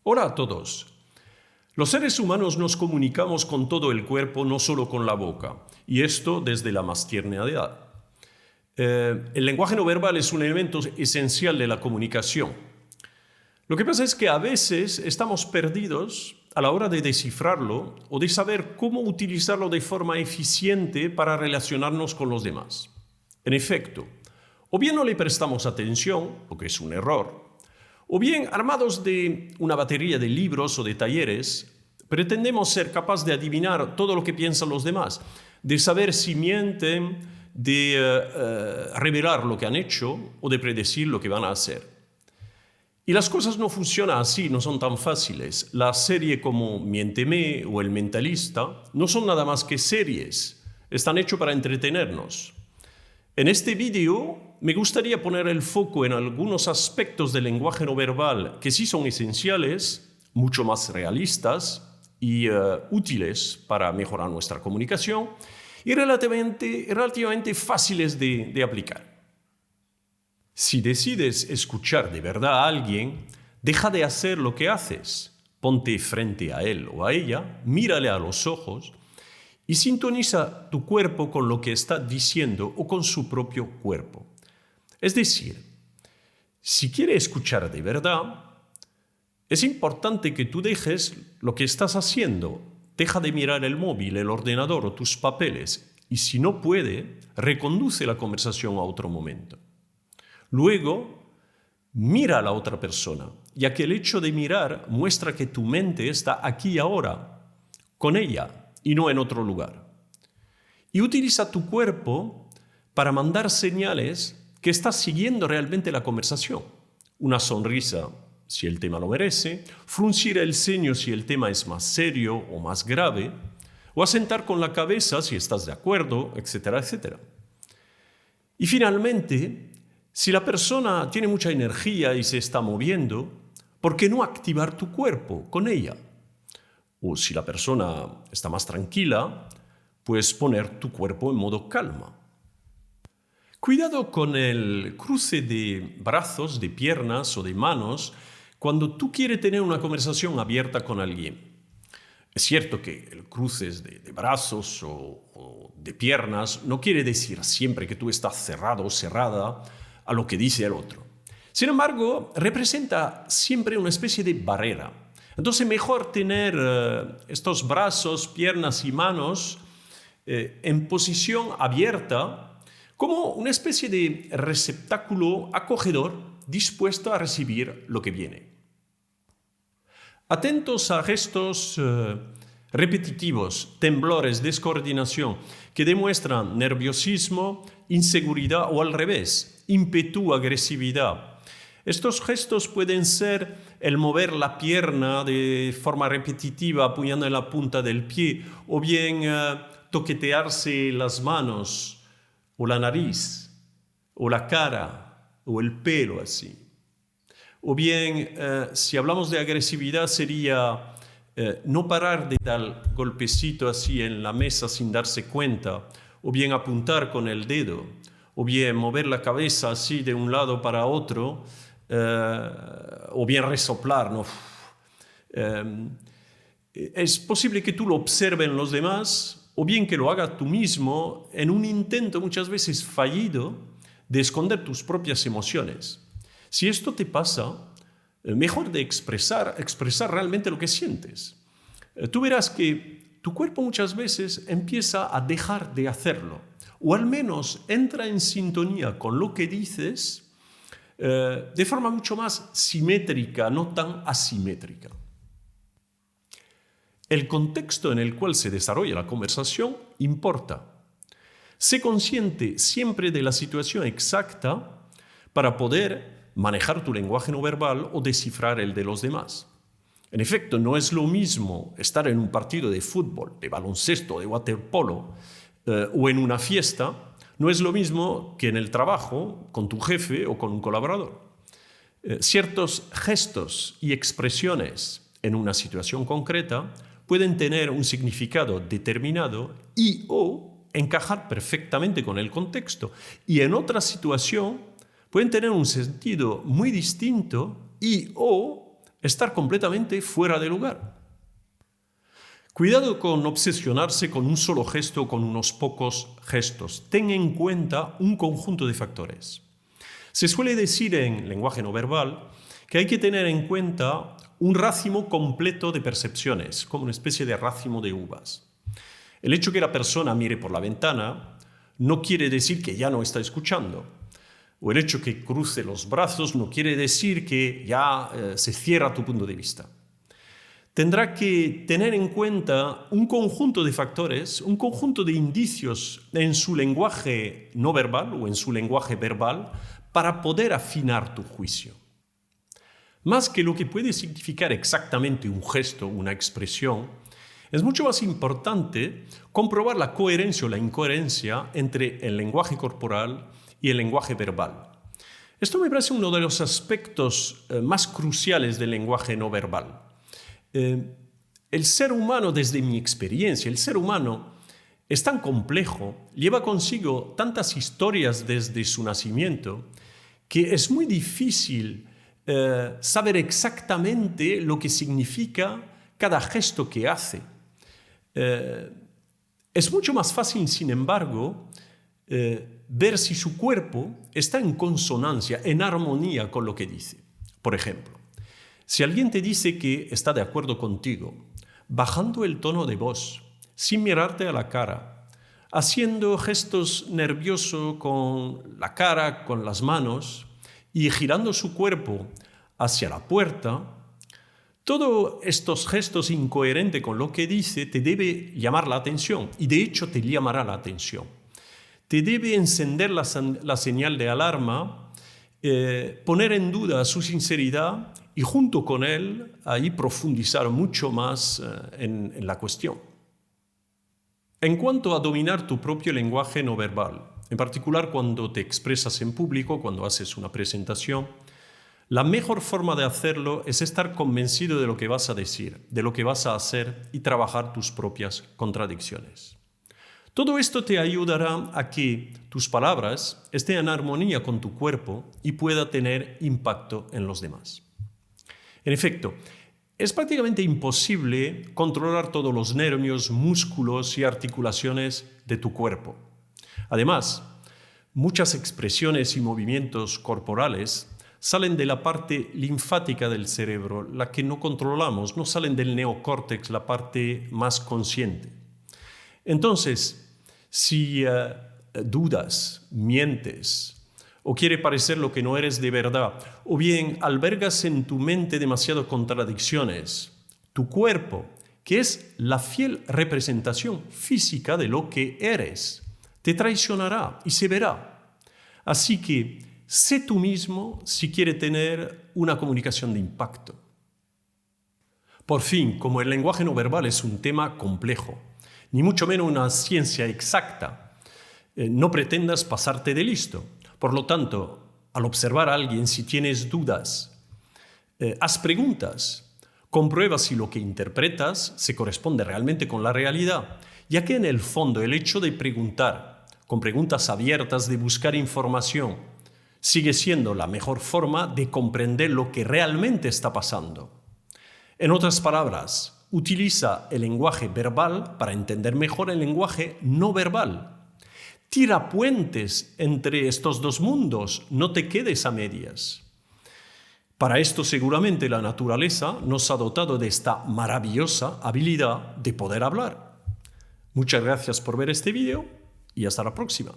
Hola a todos. Los seres humanos nos comunicamos con todo el cuerpo, no solo con la boca, y esto desde la más tierna edad. El lenguaje no verbal es un elemento esencial de la comunicación. Lo que pasa es que a veces estamos perdidos a la hora de descifrarlo o de saber cómo utilizarlo de forma eficiente para relacionarnos con los demás. En efecto, o bien no le prestamos atención, lo que es un error, o bien, armados de una batería de libros o de talleres, pretendemos ser capaces de adivinar todo lo que piensan los demás, de saber si mienten, de revelar lo que han hecho o de predecir lo que van a hacer. Y las cosas no funcionan así, no son tan fáciles. La serie como Miénteme o El Mentalista no son nada más que series, están hechos para entretenernos. En este vídeo me gustaría poner el foco en algunos aspectos del lenguaje no verbal que sí son esenciales, mucho más realistas y útiles para mejorar nuestra comunicación y relativamente fáciles de aplicar. Si decides escuchar de verdad a alguien, deja de hacer lo que haces. Ponte frente a él o a ella, mírale a los ojos y sintoniza tu cuerpo con lo que está diciendo o con su propio cuerpo. Es decir, si quieres escuchar de verdad, es importante que tú dejes lo que estás haciendo. Deja de mirar el móvil, el ordenador o tus papeles y si no puede, reconduce la conversación a otro momento. Luego, mira a la otra persona, ya que el hecho de mirar muestra que tu mente está aquí y ahora, con ella, y no en otro lugar. Y utiliza tu cuerpo para mandar señales que estás siguiendo realmente la conversación. Una sonrisa si el tema lo merece, fruncir el ceño si el tema es más serio o más grave, o asentar con la cabeza si estás de acuerdo, etcétera, etcétera. Y finalmente, si la persona tiene mucha energía y se está moviendo, ¿por qué no activar tu cuerpo con ella? O si la persona está más tranquila, puedes poner tu cuerpo en modo calma. Cuidado con el cruce de brazos, de piernas o de manos cuando tú quieres tener una conversación abierta con alguien. Es cierto que el cruce de brazos o de piernas no quiere decir siempre que tú estás cerrado o cerrada a lo que dice el otro. Sin embargo, representa siempre una especie de barrera. Entonces, mejor tener estos brazos, piernas y manos en posición abierta como una especie de receptáculo acogedor dispuesto a recibir lo que viene. Atentos a gestos repetitivos, temblores, descoordinación, que demuestran nerviosismo, inseguridad o al revés, ímpetu, agresividad. Estos gestos pueden ser el mover la pierna de forma repetitiva apoyando en la punta del pie o bien toquetearse las manos o la nariz o la cara o el pelo así. O bien, si hablamos de agresividad sería no parar de dar golpecito así en la mesa sin darse cuenta o bien apuntar con el dedo o bien mover la cabeza así de un lado para otro o bien resoplar, ¿no? Es posible que tú lo observes en los demás o bien que lo hagas tú mismo en un intento muchas veces fallido de esconder tus propias emociones. Si esto te pasa, mejor de expresar realmente lo que sientes. Tú verás que tu cuerpo muchas veces empieza a dejar de hacerlo o al menos entra en sintonía con lo que dices de forma mucho más simétrica, no tan asimétrica. El contexto en el cual se desarrolla la conversación importa. Sé consciente siempre de la situación exacta para poder manejar tu lenguaje no verbal o descifrar el de los demás. En efecto, no es lo mismo estar en un partido de fútbol, de baloncesto, de waterpolo o en una fiesta. No es lo mismo que en el trabajo, con tu jefe o con un colaborador. Ciertos gestos y expresiones en una situación concreta pueden tener un significado determinado y o encajar perfectamente con el contexto. Y en otra situación pueden tener un sentido muy distinto y o estar completamente fuera de lugar. Cuidado con obsesionarse con un solo gesto o con unos pocos gestos. Ten en cuenta un conjunto de factores. Se suele decir en lenguaje no verbal que hay que tener en cuenta un racimo completo de percepciones, como una especie de racimo de uvas. El hecho que la persona mire por la ventana no quiere decir que ya no está escuchando. O el hecho que cruce los brazos no quiere decir que ya se cierra tu punto de vista. Tendrá que tener en cuenta un conjunto de factores, un conjunto de indicios en su lenguaje no verbal o en su lenguaje verbal para poder afinar tu juicio. Más que lo que puede significar exactamente un gesto, una expresión, es mucho más importante comprobar la coherencia o la incoherencia entre el lenguaje corporal y el lenguaje verbal. Esto me parece uno de los aspectos más cruciales del lenguaje no verbal. El ser humano, desde mi experiencia, el ser humano es tan complejo, lleva consigo tantas historias desde su nacimiento, que es muy difícil saber exactamente lo que significa cada gesto que hace. Es mucho más fácil, sin embargo, ver si su cuerpo está en consonancia, en armonía con lo que dice. Por ejemplo, si alguien te dice que está de acuerdo contigo, bajando el tono de voz, sin mirarte a la cara, haciendo gestos nerviosos con la cara, con las manos y girando su cuerpo hacia la puerta, todos estos gestos incoherentes con lo que dice te debe llamar la atención y de hecho te llamará la atención. Te debe encender la señal de alarma, poner en duda su sinceridad y junto con él ahí profundizar mucho más en la cuestión. En cuanto a dominar tu propio lenguaje no verbal, en particular cuando te expresas en público, cuando haces una presentación, la mejor forma de hacerlo es estar convencido de lo que vas a decir, de lo que vas a hacer y trabajar tus propias contradicciones. Todo esto te ayudará a que tus palabras estén en armonía con tu cuerpo y pueda tener impacto en los demás. En efecto, es prácticamente imposible controlar todos los nervios, músculos y articulaciones de tu cuerpo. Además, muchas expresiones y movimientos corporales salen de la parte linfática del cerebro, la que no controlamos, no salen del neocórtex, la parte más consciente. Entonces, si dudas, mientes, o quiere parecer lo que no eres de verdad, o bien albergas en tu mente demasiadas contradicciones, tu cuerpo, que es la fiel representación física de lo que eres, te traicionará y se verá. Así que sé tú mismo si quieres tener una comunicación de impacto. Por fin, como el lenguaje no verbal es un tema complejo, ni mucho menos una ciencia exacta, no pretendas pasarte de listo. Por lo tanto, al observar a alguien, si tienes dudas, haz preguntas, comprueba si lo que interpretas se corresponde realmente con la realidad, ya que en el fondo el hecho de preguntar, con preguntas abiertas, de buscar información, sigue siendo la mejor forma de comprender lo que realmente está pasando. En otras palabras, utiliza el lenguaje verbal para entender mejor el lenguaje no verbal. Tira puentes entre estos dos mundos, no te quedes a medias. Para esto seguramente la naturaleza nos ha dotado de esta maravillosa habilidad de poder hablar. Muchas gracias por ver este vídeo y hasta la próxima.